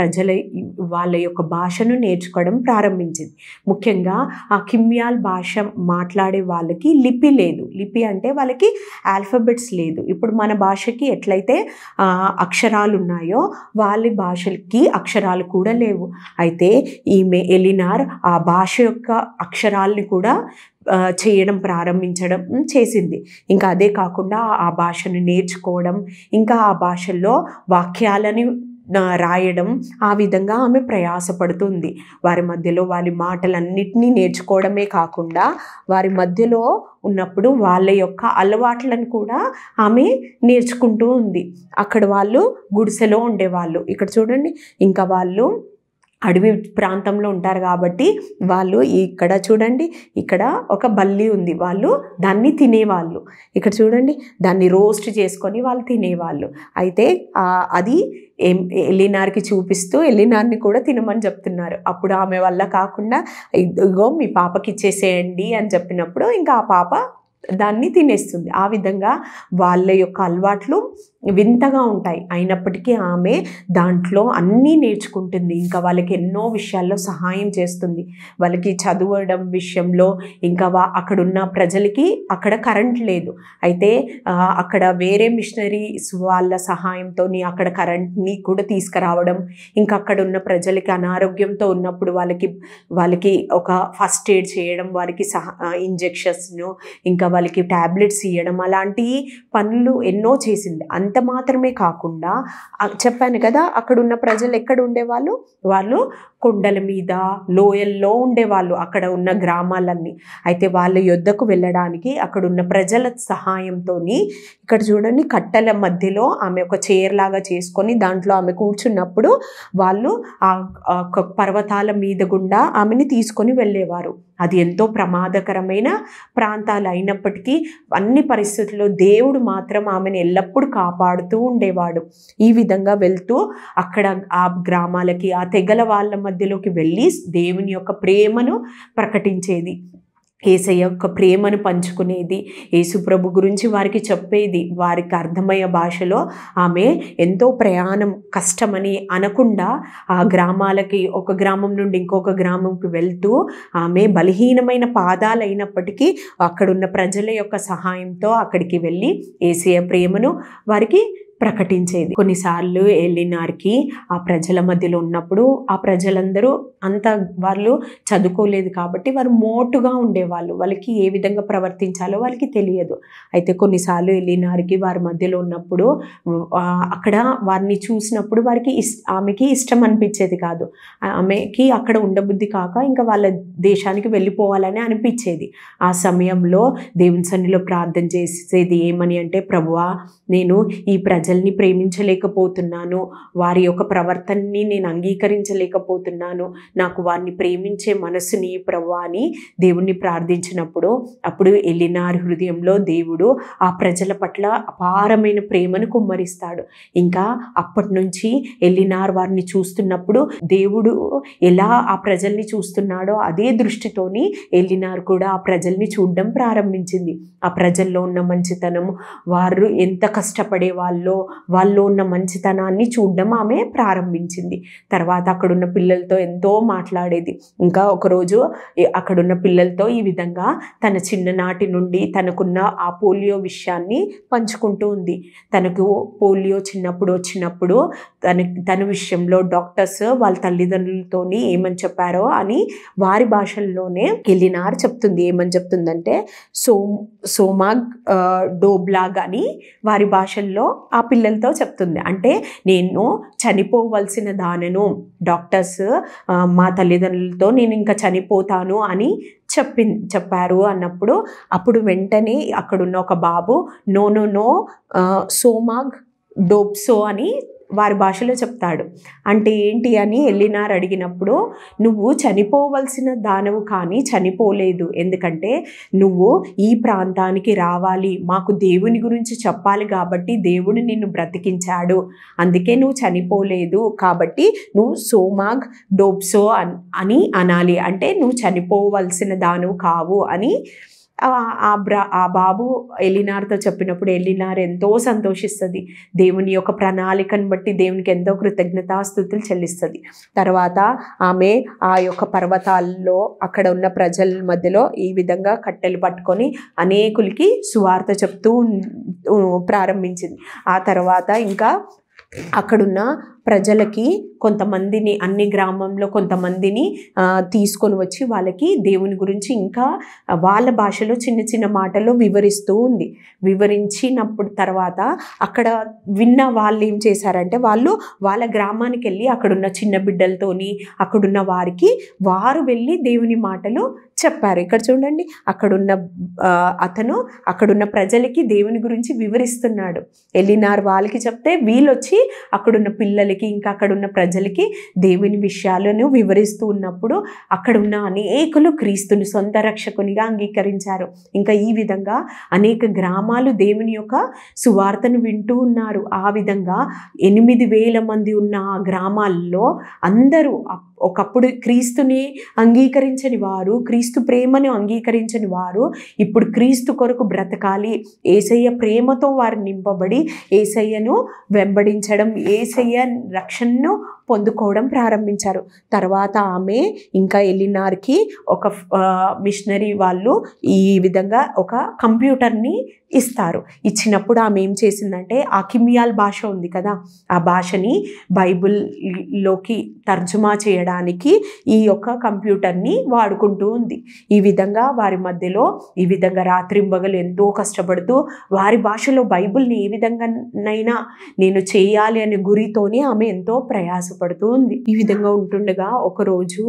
వాళ్ళ యొక్క భాషను నేర్చుకోవడం ప్రారంభించింది. ముఖ్యంగా ఆ కిమ్యాల్ భాష మాట్లాడే వాళ్ళకి లిపి లేదు. లిపి అంటే వాళ్ళకి ఆల్ఫాబెట్స్ లేదు. ఇప్పుడు మన భాషకి ఎట్లయితే అక్షరాలు ఉన్నాయో వాళ్ళ భాషలకి అక్షరాలు కూడా లేవు. అయితే ఈమె ఎలినార్ ఆ భాష యొక్క అక్షరాల్ని కూడా చేయడం ప్రారంభించడం చేసింది. ఇంకా అదే కాకుండా ఆ భాషను నేర్చుకోవడం, ఇంకా ఆ భాషల్లో వాక్యాలని రాయడం, ఆ విధంగా ఆమె ప్రయాసపడుతుంది. వారి మధ్యలో వారి మాటలన్నిటినీ నేర్చుకోవడమే కాకుండా వారి మధ్యలో ఉన్నప్పుడు వాళ్ళ యొక్క అలవాట్లను కూడా ఆమె నేర్చుకుంటూ ఉంది. అక్కడ వాళ్ళు గుడిసెలో ఉండేవాళ్ళు. ఇక్కడ చూడండి, ఇంకా వాళ్ళు అడవి ప్రాంతంలో ఉంటారు కాబట్టి వాళ్ళు ఇక్కడ చూడండి, ఇక్కడ ఒక బల్లి ఉంది, వాళ్ళు దాన్ని తినేవాళ్ళు. ఇక్కడ చూడండి, దాన్ని రోస్ట్ చేసుకొని వాళ్ళు తినేవాళ్ళు. అయితే అది ఎలినార్కి చూపిస్తూ ఎలినార్ని కూడా తినమని చెప్తున్నారు. అప్పుడు ఆమె వల్ల కాకుండా ఇదిగో మీ పాపకి ఇచ్చేసేయండి అని చెప్పినప్పుడు ఇంకా ఆ పాప దాన్ని తినేస్తుంది. ఆ విధంగా వాళ్ళ యొక్క అలవాట్లు వింతగా ఉంటాయి. అయినప్పటికీ ఆమె దాంట్లో అన్నీ నేర్చుకుంటుంది. ఇంకా వాళ్ళకి ఎన్నో విషయాల్లో సహాయం చేస్తుంది. వాళ్ళకి చదవడం విషయంలో, ఇంకా అక్కడున్న ప్రజలకి అక్కడ కరెంట్ లేదు. అయితే అక్కడ వేరే మిషనరీస్ వాళ్ళ సహాయంతో అక్కడ కరెంట్ని కూడా తీసుకురావడం, ఇంకా అక్కడ ఉన్న ప్రజలకి అనారోగ్యంతో ఉన్నప్పుడు వాళ్ళకి ఒక ఫస్ట్ ఎయిడ్ చేయడం, వారికి ఇంజెక్షన్స్ను, ఇంకా వాళ్ళకి ట్యాబ్లెట్స్ ఇవ్వడం, అలాంటి పనులు ఎన్నో చేసింది. అంత మాత్రమే కాకుండా చెప్పాను కదా, అక్కడున్న ప్రజలు ఎక్కడ ఉండేవాళ్ళు, వాళ్ళు కొండల మీద లోయల్లో ఉండేవాళ్ళు, అక్కడ ఉన్న గ్రామాలన్నీ. అయితే వాళ్ళ యొద్దకు వెళ్ళడానికి అక్కడున్న ప్రజల సహాయంతో ఇక్కడ చూడండి, కట్టెల మధ్యలో ఆమె ఒక చైర్ లాగా చేసుకొని దాంట్లో ఆమె కూర్చున్నప్పుడు వాళ్ళు ఆ పర్వతాల మీద గుండా ఆమెని తీసుకొని వెళ్ళేవారు. అది ఎంతో ప్రమాదకరమైన ప్రాంతాలు అయినప్పటికీ అన్ని పరిస్థితుల్లో దేవుడు మాత్రం ఆమెను ఎల్లప్పుడూ కాపాడుతూ ఉండేవాడు. ఈ విధంగా వెళ్తూ అక్కడ ఆ గ్రామాలకి, ఆ తెగల వాళ్ళ మధ్యలోకి వెళ్ళి దేవుని యొక్క ప్రేమను ప్రకటించేది, యేసయ్య యొక్క ప్రేమను పంచుకునేది, యేసుప్రభు గురించి వారికి చెప్పేది. వారికి అర్థమయ్యే భాషలో ఆమె ఎంతో ప్రయాణం కష్టమని అనకుండా ఆ గ్రామాలకి, ఒక గ్రామం నుండి ఇంకొక గ్రామంకి వెళ్తూ ఆమె బలహీనమైన పాదాలైనప్పటికీ అక్కడున్న ప్రజల యొక్క సహాయంతో అక్కడికి వెళ్ళి యేసయ్య ప్రేమను వారికి ప్రకటించేది. కొన్నిసార్లు ఎలినార్కి ఆ ప్రజల మధ్యలో ఉన్నప్పుడు ఆ ప్రజలందరూ వాళ్ళు చదువుకోలేదు కాబట్టి వారు మోటుగా ఉండేవాళ్ళు. వాళ్ళకి ఏ విధంగా ప్రవర్తించాలో వాళ్ళకి తెలియదు. అయితే కొన్నిసార్లు ఎలినార్కి వారి మధ్యలో ఉన్నప్పుడు అక్కడ వారిని చూసినప్పుడు ఆమెకి ఇష్టం అనిపించేది కాదు. ఆమెకి అక్కడ ఉండబుద్ధి కాక ఇంకా వాళ్ళ దేశానికి వెళ్ళిపోవాలని అనిపించేది. ఆ సమయంలో దేవుని సన్నిధిలో ప్రార్థన చేసేది ఏమని అంటే, ప్రభువా, నేను ఈ ప్రజల్ని ప్రేమించలేకపోతున్నాను, వారి యొక్క ప్రవర్తనని నేను అంగీకరించలేకపోతున్నాను, నాకు వారిని ప్రేమించే మనసుని ప్రభువా అని దేవుణ్ణి ప్రార్థించినప్పుడు అప్పుడు ఎలినార్ హృదయంలో దేవుడు ఆ ప్రజల పట్ల అపారమైన ప్రేమను కుమ్మరిస్తాడు. ఇంకా అప్పటి నుంచి ఎలినార్ వారిని చూస్తున్నప్పుడు దేవుడు ఎలా ఆ ప్రజల్ని చూస్తున్నాడో అదే దృష్టితోని ఎలినార్ కూడా ఆ ప్రజల్ని చూడడం ప్రారంభించింది. ఆ ప్రజల్లో ఉన్న మంచితనం, వారు ఎంత కష్టపడే వాళ్ళు ఉన్న మంచితనాన్ని చూడడం ఆమె ప్రారంభించింది. తర్వాత అక్కడున్న పిల్లలతో ఎంతో మాట్లాడేది. ఇంకా ఒకరోజు అక్కడున్న పిల్లలతో ఈ విధంగా తన చిన్ననాటి నుండి తనకున్న ఆ పోలియో విషయాన్ని పంచుకుంటూ ఉంది. తనకు పోలియో చిన్నప్పుడు వచ్చినప్పుడు తన విషయంలో డాక్టర్స్ వాళ్ళ తల్లిదండ్రులతో ఏమని చెప్పారో అని వారి భాషల్లోనే ఎలినార్ చెప్తుంది. ఏమని చెప్తుందంటే, సోమాగ్ డోబ్లాగ్ అని వారి భాషల్లో ఆ పిల్లలతో చెప్తుంది. అంటే నేను చనిపోవలసిన దానను, డాక్టర్స్ మా తల్లిదండ్రులతో నేను ఇంకా చనిపోతాను అని చెప్పారు అన్నప్పుడు అప్పుడు వెంటనే అక్కడున్న ఒక బాబు నో సోమాగ్ డోబ్సో అని వారి భాషలో చెప్తాడు. అంటే ఏంటి అని ఎలినార్ అడిగినప్పుడు, నువ్వు చనిపోవలసిన దానవు కానీ చనిపోలేదు, ఎందుకంటే నువ్వు ఈ ప్రాంతానికి రావాలి, మాకు దేవుని గురించి చెప్పాలి కాబట్టి దేవుడు నిన్ను బ్రతికించాడు, అందుకే నువ్వు చనిపోలేదు, కాబట్టి నువ్వు సోమాగ్ డోబ్సో అని అనాలి, అంటే నువ్వు చనిపోవలసిన దానవు కావు అని ఆ బాబు ఎలినార్తో చెప్పినప్పుడు ఎలినార్ ఎంతో సంతోషిస్తుంది. దేవుని యొక్క ప్రణాళికను బట్టి దేవునికి ఎంతో కృతజ్ఞతాస్తుతులు చెల్లిస్తుంది. తర్వాత ఆమె ఆ యొక్క పర్వతాల్లో అక్కడ ఉన్న ప్రజల మధ్యలో ఈ విధంగా కట్టెలు పట్టుకొని అనేకులకి సువార్త చెప్తూ ప్రారంభించింది. ఆ తర్వాత ఇంకా అక్కడున్న ప్రజలకి కొంతమందిని, అన్ని గ్రామంలో కొంతమందిని తీసుకొని వచ్చి వాళ్ళకి దేవుని గురించి ఇంకా వాళ్ళ భాషలో చిన్న చిన్న మాటల్లో వివరిస్తూ ఉంది. వివరించినప్పుడు తర్వాత అక్కడ విన్న వాళ్ళు ఏం చేశారంటే, వాళ్ళు వాళ్ళ గ్రామానికి వెళ్ళి అక్కడున్న చిన్న బిడ్డలతోని అక్కడున్న వారు వెళ్ళి దేవుని మాటలు చెప్పారు. ఇక్కడ చూడండి, అతను అక్కడున్న ప్రజలకి దేవుని గురించి వివరిస్తున్నాడు. ఎలినార్ వాళ్ళకి చెప్తే వీళ్ళు వచ్చి అక్కడున్న పిల్లలకి ఇంకా అక్కడున్న ప్రజలకి దేవుని విషయాలను వివరిస్తూ ఉన్నప్పుడు అక్కడున్న అనేకులు క్రీస్తుని సొంత రక్షకునిగా అంగీకరించారు. ఇంకా ఈ విధంగా అనేక గ్రామాలు దేవుని యొక్క సువార్తను వింటూ ఉన్నారు. ఆ విధంగా 8,000 మంది ఉన్న ఆ గ్రామాల్లో అందరూ ఒకప్పుడు క్రీస్తుని అంగీకరించని వారు, క్రీస్తు ప్రేమను అంగీకరించని వారు ఇప్పుడు క్రీస్తు కొరకు బ్రతకాలి, యేసయ్య ప్రేమతో వారు నింపబడి యేసయ్యను వెంబడించడం, యేసయ్య రక్షణను పొందుకోవడం ప్రారంభించారు. తర్వాత ఆమె ఇంకా ఎలినార్కి ఒక మిషనరీ వాళ్ళు ఈ విధంగా ఒక కంప్యూటర్ని ఇస్తారు. ఇచ్చినప్పుడు ఆమె ఏం చేసిందంటే ఆ కిమియాల్ భాష ఉంది కదా, ఆ భాషని బైబిల్లోకి తర్జుమా చేయడానికి ఈ యొక్క కంప్యూటర్ని వాడుకుంటూ ఉంది. ఈ విధంగా వారి మధ్యలో ఈ విధంగా రాత్రింబగలు ఎంతో కష్టపడుతూ వారి భాషలో బైబిల్ని ఏ విధంగానైనా నేను చేయాలి అనే గురితోని ఆమె ఎంతో ప్రయాసపడుతూ ఉంది. ఈ విధంగా ఉంటుండగా ఒకరోజు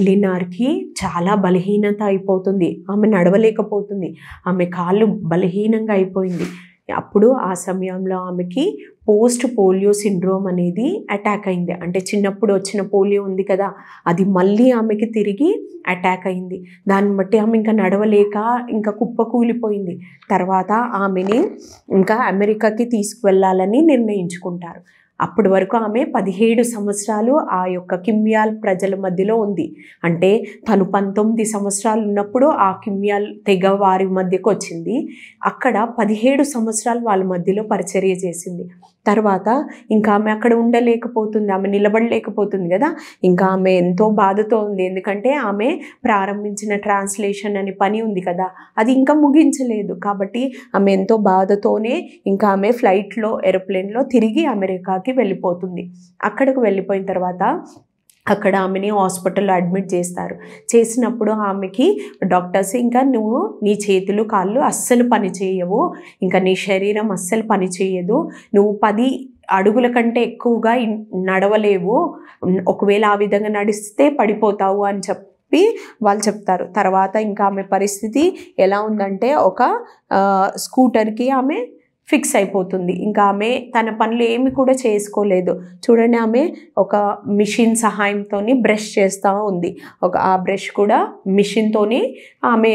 ఎలినార్కి చాలా బలహీనత అయిపోతుంది. ఆమె నడవలేకపోతుంది, ఆమె కాళ్ళు బలహీనంగా అయిపోయింది. అప్పుడు ఆ సమయంలో ఆమెకి పోస్ట్ పోలియో సిండ్రోమ్ అనేది అటాక్ అయింది. అంటే చిన్నప్పుడు వచ్చిన పోలియో ఉంది కదా, అది మళ్ళీ ఆమెకి తిరిగి అటాక్ అయింది. దాన్ని బట్టి ఆమె ఇంకా నడవలేక ఇంకా కుప్పకూలిపోయింది. తర్వాత ఆమెని ఇంకా అమెరికాకి తీసుకువెళ్ళాలని నిర్ణయించుకుంటారు. అప్పటి వరకు ఆమె 17 సంవత్సరాలు ఆ యొక్క కిమ్యాల్ ప్రజల మధ్యలో ఉంది. అంటే తను 19 సంవత్సరాలు ఉన్నప్పుడు ఆ కిమ్యాల్ తెగ వారి మధ్యకు వచ్చింది. అక్కడ 17 సంవత్సరాలు వాళ్ళ మధ్యలో పరిచర్య చేసింది. తర్వాత ఇంకా ఆమె అక్కడ ఉండలేకపోతుంది, ఆమె నిలబడలేకపోతుంది కదా. ఇంకా ఆమె ఎంతో బాధతో ఉంది, ఎందుకంటే ఆమె ప్రారంభించిన ట్రాన్స్లేషన్ అనే పని ఉంది కదా, అది ఇంకా ముగించలేదు. కాబట్టి ఆమె ఎంతో బాధతోనే ఇంకా ఆమె ఫ్లైట్లో ఏరోప్లేన్లో తిరిగి అమెరికాకి వెళ్ళిపోతుంది. అక్కడికి వెళ్ళిపోయిన తర్వాత అక్కడ ఆమెని హాస్పిటల్లో అడ్మిట్ చేస్తారు. చేసినప్పుడు ఆమెకి డాక్టర్స్ ఇంకా నువ్వు నీ చేతులు కాళ్ళు అస్సలు పని చేయవు, ఇంకా నీ శరీరం అస్సలు పని చేయదు, నువ్వు 10 అడుగుల కంటే ఎక్కువగా నడవలేవు, ఒకవేళ ఆ విధంగా నడిస్తే పడిపోతావు అని చెప్పి వాళ్ళు చెప్తారు. తర్వాత ఇంకా ఆమె పరిస్థితి ఎలా ఉందంటే ఒక స్కూటర్కి ఆమె ఫిక్స్ అయిపోతుంది. ఇంకా ఆమె తన పనులు ఏమి కూడా చేసుకోలేదు. చూడండి, ఆమె ఒక మిషన్ సహాయంతో బ్రష్ చేస్తూ ఉంది. ఆ బ్రష్ కూడా మిషన్తోని ఆమె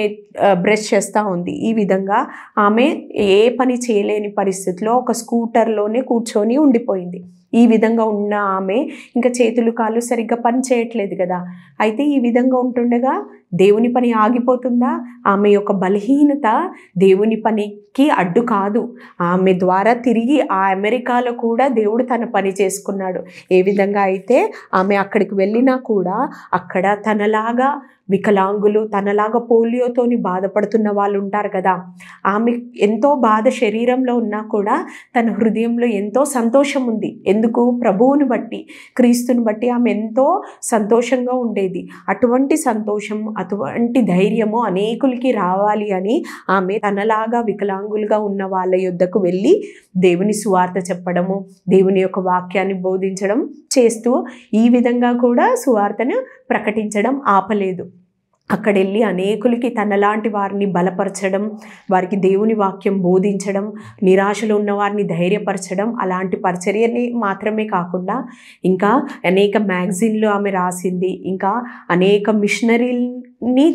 బ్రష్ చేస్తూ ఉంది. ఈ విధంగా ఆమె ఏ పని చేయలేని పరిస్థితిలో ఒక స్కూటర్లోనే కూర్చొని ఉండిపోయింది. ఈ విధంగా ఉన్న ఆమె ఇంకా చేతులు కాళ్ళు సరిగ్గా పని చేయట్లేదు కదా. అయితే ఈ విధంగా ఉంటుండగా దేవుని పని ఆగిపోతుందా? ఆమె యొక్క బలహీనత దేవుని పనికి అడ్డు కాదు. ఆమె ద్వారా తిరిగి ఆ అమెరికాలో కూడా దేవుడు తన పని చేసుకున్నాడు. ఏ విధంగా అయితే ఆమె అక్కడికి వెళ్ళినా కూడా అక్కడ తనలాగా వికలాంగులు, తనలాగా పోలియోతోని బాధపడుతున్న వాళ్ళు ఉంటారు కదా, ఆమె ఎంతో బాధ శరీరంలో ఉన్నా కూడా తన హృదయంలో ఎంతో సంతోషం ఉంది. ఎందుకు? ప్రభువుని బట్టి, క్రీస్తుని బట్టి ఆమె ఎంతో సంతోషంగా ఉండేది. అటువంటి సంతోషం, అటువంటి ధైర్యము అనేకులకి రావాలి అని ఆమె తనలాగా వికలాంగులుగా ఉన్న వాళ్ళ యొద్దకు వెళ్ళి దేవుని సువార్త చెప్పడము, దేవుని యొక్క వాక్యాన్ని బోధించడం చేస్తూ ఈ విధంగా కూడా సువార్తను ప్రకటించడం ఆపలేదు. అక్కడ వెళ్ళి అనేకులకి తనలాంటి వారిని బలపరచడం, వారికి దేవుని వాక్యం బోధించడం, నిరాశలో ఉన్న వారిని ధైర్యపరచడం, అలాంటి పరిచర్యని మాత్రమే కాకుండా ఇంకా అనేక మ్యాగజైన్లు ఆమె రాసింది. ఇంకా అనేక మిషనరీని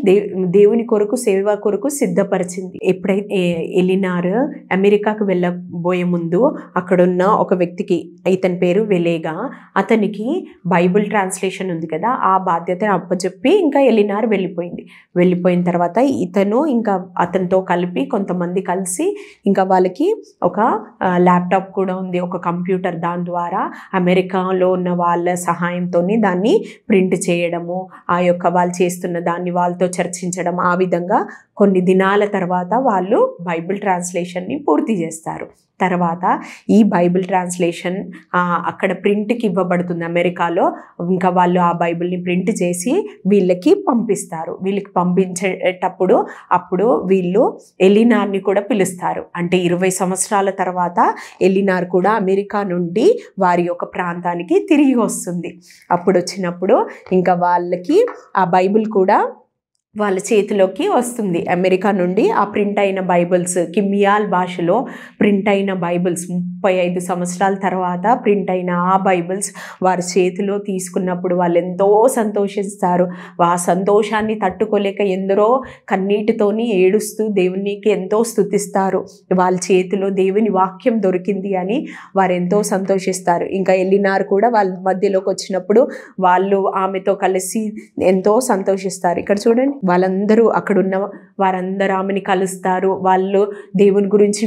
దేవుని కొరకు, సేవ కొరకు సిద్ధపరిచింది. ఎప్పుడైతే ఎలినార్ అమెరికాకు వెళ్ళబోయే ముందు అక్కడున్న ఒక వ్యక్తికి, ఇతని పేరు వెలేగా, అతనికి బైబిల్ ట్రాన్స్లేషన్ ఉంది కదా, ఆ బాధ్యతను అప్పచెప్పి ఇంకా ఎలినార్ వెళ్ళిపోయిన తర్వాత ఇతను ఇంకా అతనితో కలిపి కొంతమంది కలిసి ఇంకా వాళ్ళకి ఒక ల్యాప్టాప్ కూడా ఉంది, ఒక కంప్యూటర్. దాని ద్వారా అమెరికాలో ఉన్న వాళ్ళ సహాయంతో దాన్ని ప్రింట్ చేయడము, ఆ యొక్క వాళ్ళు చేస్తున్న దాన్ని వాళ్ళతో చర్చించడం, ఆ విధంగా కొన్ని దినాల తర్వాత వాళ్ళు బైబిల్ ట్రాన్స్లేషన్ని పూర్తి చేస్తారు. తర్వాత ఈ బైబిల్ ట్రాన్స్లేషన్ అక్కడ ప్రింట్కి ఇవ్వబడుతుంది అమెరికాలో. ఇంకా వాళ్ళు ఆ బైబిల్ని ప్రింట్ చేసి వీళ్ళకి పంపిస్తారు. వీళ్ళకి పంపించేటప్పుడు అప్పుడు వీళ్ళు ఎలినార్ని కూడా పిలుస్తారు. అంటే 20 సంవత్సరాల తర్వాత ఎలినార్ కూడా అమెరికా నుండి వారి యొక్క ప్రాంతానికి తిరిగి వస్తుంది. అప్పుడు వచ్చినప్పుడు ఇంకా వాళ్ళకి ఆ బైబిల్ కూడా వాళ్ళ చేతిలోకి వస్తుంది. అమెరికా నుండి ఆ ప్రింట్ అయిన బైబిల్స్, కిమియాల్ భాషలో ప్రింట్ అయిన బైబిల్స్ 35 సంవత్సరాల తర్వాత ప్రింట్ అయిన ఆ బైబిల్స్ వారి చేతిలో తీసుకున్నప్పుడు వాళ్ళు ఎంతో సంతోషిస్తారు. ఆ సంతోషాన్ని తట్టుకోలేక ఎందరో కన్నీటితోని ఏడుస్తూ దేవునికి ఎంతో స్తుతిస్తారు. వాళ్ళ చేతిలో దేవుని వాక్యం దొరికింది అని వారు ఎంతో సంతోషిస్తారు. ఇంకా ఎలినార్ కూడా వాళ్ళ మధ్యలోకి వచ్చినప్పుడు వాళ్ళు ఆమెతో కలిసి ఎంతో సంతోషిస్తారు. ఇక్కడ చూడండి, వాళ్ళందరూ అక్కడున్న వారందరూ ఆమెని కలుస్తారు. వాళ్ళు దేవుని గురించి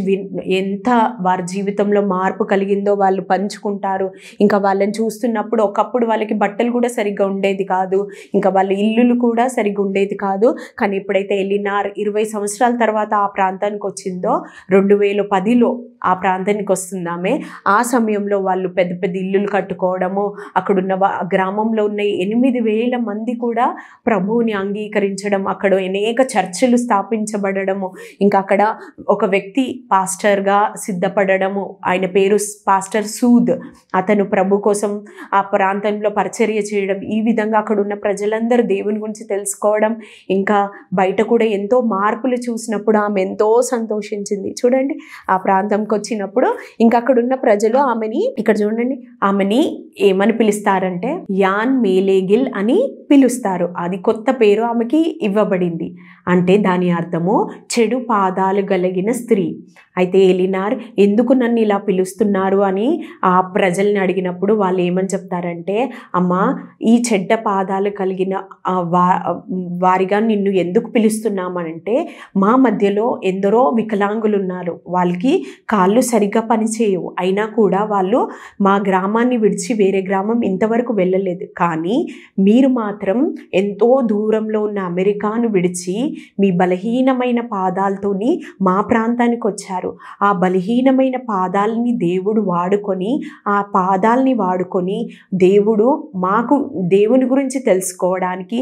ఎంత వారి జీవితంలో మార్పు కలిగిందో వాళ్ళు పంచుకుంటారు. ఇంకా వాళ్ళని చూస్తున్నప్పుడు ఒకప్పుడు వాళ్ళకి బట్టలు కూడా సరిగ్గా ఉండేది కాదు, ఇంకా వాళ్ళ ఇల్లులు కూడా సరిగ్గా ఉండేది కాదు. కానీ ఎప్పుడైతే ఎలినార్ 20 సంవత్సరాల తర్వాత ఆ ప్రాంతానికి వచ్చిందో, 2010లో ఆ ప్రాంతానికి వస్తుందామె, ఆ సమయంలో వాళ్ళు పెద్ద పెద్ద ఇల్లులు కట్టుకోవడము, అక్కడున్న గ్రామంలో ఉన్న 8,000 మంది కూడా ప్రభువుని అంగీకరించడం, అక్కడ అనేక చర్చిలు స్థాపించబడము, ఇంకా అక్కడ ఒక వ్యక్తి పాస్టర్గా సిద్ధపడము, ఆయన పేరు పాస్టర్ సూద్. అతను ప్రభు కోసం ఆ ప్రాంతంలో పరిచర్య చేయడం, ఈ విధంగా అక్కడ ఉన్న ప్రజలందరూ దేవుని గురించి తెలుసుకోవడం, ఇంకా బయట కూడా ఎంతో మార్పులు చూసినప్పుడు ఆమె ఎంతో సంతోషించింది. చూడండి, ఆ ప్రాంతంకి వచ్చినప్పుడు ఇంకా అక్కడ ఉన్న ప్రజలు ఆమెని, ఇక్కడ చూడండి, ఆమెని ఏమని పిలుస్తారంటే యాన్ మేలేగిల్ అని పిలుస్తారు. అది కొత్త పేరు ఆమెకి ఇవ్వబడింది. అంటే దాని అర్థము చెడు పాదాలు కలిగిన స్త్రీ. అయితే ఎలినార్ ఎందుకు నన్ను ఇలా పిలుస్తున్నారు అని ఆ ప్రజల్ని అడిగినప్పుడు వాళ్ళు ఏమని చెప్తారంటే, అమ్మా, ఈ చెడ్డ పాదాలు కలిగిన వారిగా నిన్ను ఎందుకు పిలుస్తున్నామనంటే, మా మధ్యలో ఎందరో వికలాంగులు ఉన్నారు, వాళ్ళకి కాళ్ళు సరిగ్గా పనిచేయవు, అయినా కూడా వాళ్ళు మా గ్రామాన్ని విడిచి వేరే గ్రామం ఇంతవరకు వెళ్ళలేదు. కానీ మీరు మాత్రం ఎంతో దూరంలో ఉన్న అమెరికాను విడిచి మీ బలహీనమైన పాదాలతోని మా ప్రాంతానికి వచ్చారు. ఆ బలహీనమైన పాదాలని దేవుడు వాడుకొని, ఆ పాదాలని వాడుకొని దేవుడు మాకు దేవుని గురించి తెలుసుకోవడానికి,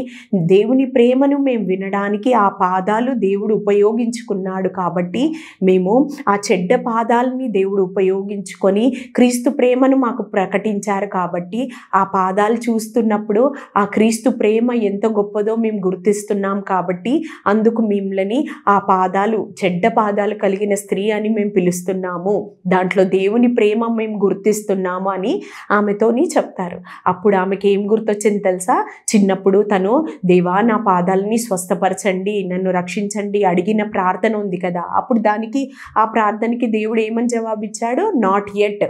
దేవుని ప్రేమను మేము వినడానికి ఆ పాదాలు దేవుడు ఉపయోగించుకున్నాడు. కాబట్టి మేము ఆ చెడ్డ పాదాలని దేవుడు ఉపయోగించుకొని క్రీస్తు ప్రేమను మాకు ప్రకటించారు. కాబట్టి ఆ పాదాలు చూస్తున్నప్పుడు ఆ క్రీస్తు ప్రేమ ఎంత గొప్పదో మేము గుర్తిస్తున్నాం. కాబట్టి అందుకు మిమ్మల్ని ఆ పాదాలు, చెడ్డ పాదాలు కలిగిన స్త్రీ అని మేము పిలుస్తున్నాము, దాంట్లో దేవుని ప్రేమ మేము గుర్తిస్తున్నాము అని ఆమెతోని చెప్తారు. అప్పుడు ఆమెకి ఏం గుర్తొచ్చింది తెలుసా? చిన్నప్పుడు తను దేవా నా పాదాలని స్వస్థపరచండి, నన్ను రక్షించండి అడిగిన ప్రార్థన ఉంది కదా, అప్పుడు ఆ ప్రార్థనకి దేవుడు ఏమని జవాబిచ్చాడు? నాట్ యెట్,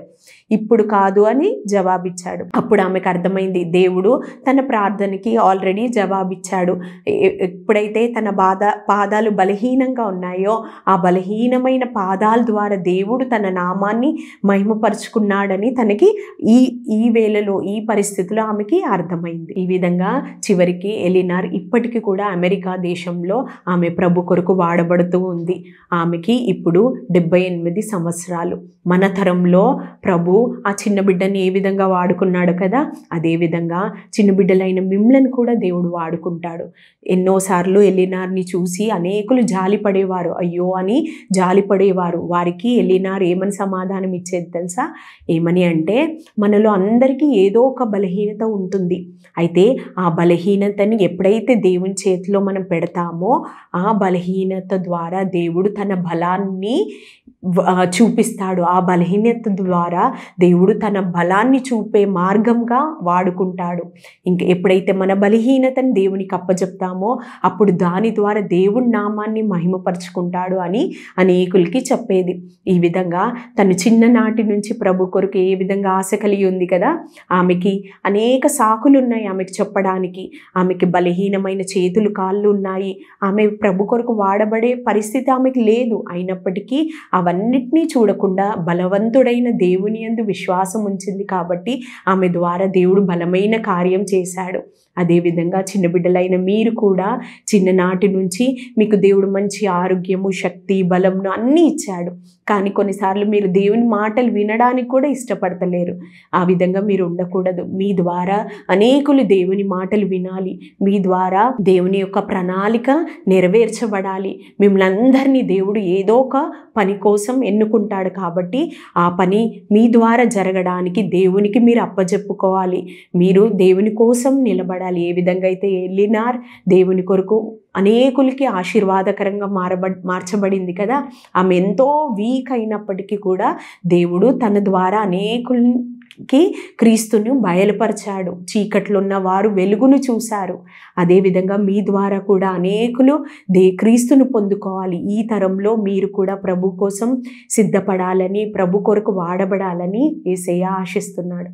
ఇప్పుడు కాదు అని జవాబిచ్చాడు. అప్పుడు ఆమెకు అర్థమైంది దేవుడు తన ప్రార్థనకి ఆల్రెడీ జవాబిచ్చాడు. ఎప్పుడైతే తన పాదాలు బలహీనంగా ఉన్నాయో ఆ బలహీనమైన పాదాల ద్వారా దేవుడు తన నామాన్ని మహిమపరుచుకున్నాడని తనకి ఈ వేళలో, ఈ పరిస్థితిలో ఆమెకి అర్థమైంది. ఈ విధంగా చివరికి ఎలినార్ ఇప్పటికీ కూడా అమెరికా దేశంలో ఆమె ప్రభు కొరకు వాడబడుతూ ఉంది. ఆమెకి ఇప్పుడు 78 సంవత్సరాలు. మన తరంలో ప్రభు ఆ చిన్న బిడ్డని ఏ విధంగా వాడుకున్నాడు కదా, అదేవిధంగా చిన్న బిడ్డలైన మిమ్మల్ని కూడా దేవుడు వాడుకుంటాడు. ఎన్నోసార్లు ఎలినార్ని చూసి అనేకులు జాలిపడేవారు, అయ్యో అని జాలిపడేవారు. వారికి ఎలినార్ ఏమని సమాధానం ఇచ్చేది తెలుసా? ఏమని అంటే, మనలో అందరికీ ఏదో ఒక బలహీనత ఉంటుంది. అయితే ఆ బలహీనతని ఎప్పుడైతే దేవుని చేతిలో మనం పెడతామో ఆ బలహీనత ద్వారా దేవుడు తన బలాన్ని చూపిస్తాడు. ఆ బలహీనత ద్వారా దేవుడు తన బలాన్ని చూపే మార్గంగా వాడుకుంటాడు. ఇంక ఎప్పుడైతే మన బలహీనతని దేవునికి అప్పచెప్తామో అప్పుడు దాని ద్వారా దేవుడి నామాన్ని మహిమపరుచుకుంటాడు అని అనేకులకి చెప్పేది. ఈ విధంగా తను చిన్ననాటి నుంచి ప్రభు కొరకు ఏ విధంగా ఆశ కలిగి ఉంది కదా, ఆమెకి అనేక సాకులు ఉన్నాయి ఆమెకి చెప్పడానికి. ఆమెకి బలహీనమైన చేతులు, కాళ్ళు ఉన్నాయి. ఆమె ప్రభు కొరకు వాడబడే పరిస్థితి ఆమెకి లేదు. అయినప్పటికీ అవన్నిటినీ చూడకుండా బలవంతుడైన దేవుని యందు విశ్వాసం ఉంచింది. కాబట్టి ఆమె ద్వారా దేవుడు బలమైన కార్యం చేశాడు. అదేవిధంగా చిన్న బిడ్డలైన మీరు కూడా చిన్ననాటి నుంచి మీకు దేవుడు మంచి ఆరోగ్యము, శక్తి, బలంను అన్నీ ఇచ్చాడు. కానీ కొన్నిసార్లు మీరు దేవుని మాటలు వినడానికి కూడా ఇష్టపడతలేరు. ఆ విధంగా మీరు ఉండకూడదు. మీ ద్వారా అనేకులు దేవుని మాటలు వినాలి. మీ ద్వారా దేవుని యొక్క ప్రణాళిక నెరవేర్చబడాలి. మిమ్మల్ని అందరినీ దేవుడు ఏదో ఒక పని కోసం ఎన్నుకుంటాడు. కాబట్టి ఆ పని మీ ద్వారా జరగడానికి దేవునికి మీరు అప్పజెప్పుకోవాలి. మీరు దేవుని కోసం నిలబడాలి. సిద్ధపడాలి. ఏ విధంగా అయితే ఎలినార్ దేవుని కొరకు అనేకులకి ఆశీర్వాదకరంగా మార్చబడింది కదా, ఆమె ఎంతో వీక్ అయినప్పటికీ కూడా దేవుడు తన ద్వారా అనేకులకి క్రీస్తును బయలుపరిచాడు. చీకట్లో ఉన్న వారు వెలుగును చూశారు. అదేవిధంగా మీ ద్వారా కూడా అనేకులు క్రీస్తును పొందుకోవాలి. ఈ తరంలో మీరు కూడా ప్రభు కోసం సిద్ధపడాలని, ప్రభు కొరకు వాడబడాలని యేసయ్య ఆశిస్తున్నాడు.